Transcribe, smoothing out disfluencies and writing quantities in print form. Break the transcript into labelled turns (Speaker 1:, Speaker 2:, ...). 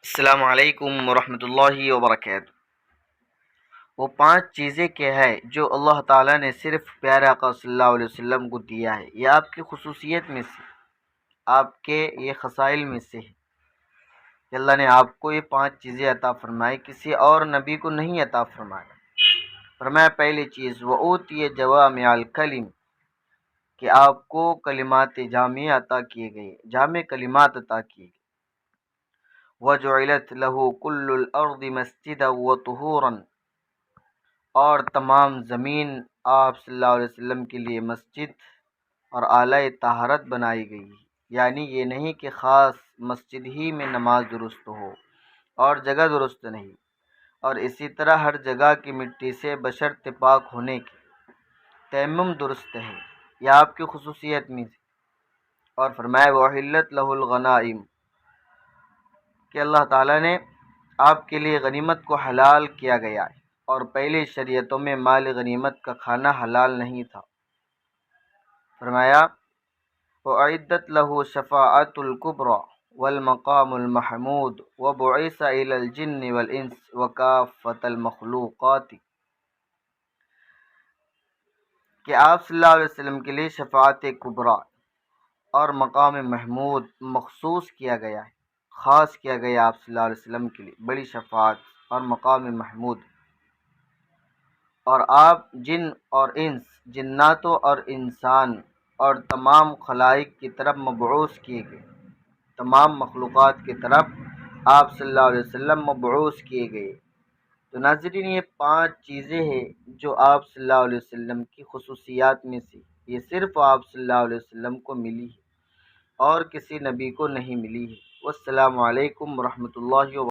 Speaker 1: السلام علیکم ورحمۃ اللہ وبرکاتہ۔ وہ 5 چیزیں کیا ہے جو اللہ تعالیٰ نے صرف پیارے آقا صلی اللہ علیہ وسلم کو دیا ہے؟ یہ آپ کی خصوصیت میں سے، آپ کے یہ خصائل میں سے ہے کہ اللہ نے آپ کو یہ 5 چیزیں عطا فرمائی، کسی اور نبی کو نہیں عطا فرمائی۔ فرمایا پہلی چیز وَأُوتِيَ جَوَامِعَ الْكَلِمِ، کہ آپ کو کلمات جامع عطا کیے گئے، جامع کلمات عطا کیے گئے۔ وَجُعِلَتْ لَهُ كُلُّ الْأَرْضِ مَسْجِدًا وَطُهُورًا، اور تمام زمین آپ صلی اللہ علیہ وسلم کے لیے مسجد اور اعلی طہارت بنائی گئی ہے۔ یعنی یہ نہیں کہ خاص مسجد ہی میں نماز درست ہو اور جگہ درست نہیں، اور اسی طرح ہر جگہ کی مٹی سے بشرط پاک ہونے کی تیمم درست ہے، یہ آپ کی خصوصیت میں سے۔ اور فرمایا وَأُحِلَّتْ لَهُ الْغَنَائِمُ، کہ اللہ تعالیٰ نے آپ کے لیے غنیمت کو حلال کیا گیا ہے، اور پہلی شریعتوں میں مال غنیمت کا کھانا حلال نہیں تھا۔ فرمایا وَأُعِدَّتْ لَهُ شَفَاعَةُ الْكُبْرَى وَالْمَقَامُ الْمَحْمُودُ وَبُعِثَ إِلَى الْجِنِّ وَالْإِنسِ وَكَافَّةَ الْمَخْلُوقَاتِ، کہ آپ صلی اللہ علیہ وسلم کے لیے شفاعت کبریٰ اور مقام محمود مخصوص کیا گیا ہے، خاص کیا گیا آپ صلی اللہ علیہ وسلم کے لیے بڑی شفاعت اور مقام محمود۔ اور آپ جن اور انس، جناتوں اور انسان اور تمام خلائق کی طرف مبعوث کیے گئے، تمام مخلوقات کی طرف آپ صلی اللہ علیہ وسلم مبعوث کیے گئے۔ تو ناظرین، یہ 5 چیزیں ہیں جو آپ صلی اللہ علیہ وسلم کی خصوصیات میں سے، یہ صرف آپ صلی اللہ علیہ وسلم کو ملی ہے اور کسی نبی کو نہیں ملی ہے۔ والسلام علیکم ورحمۃ اللہ وبرکاتہ۔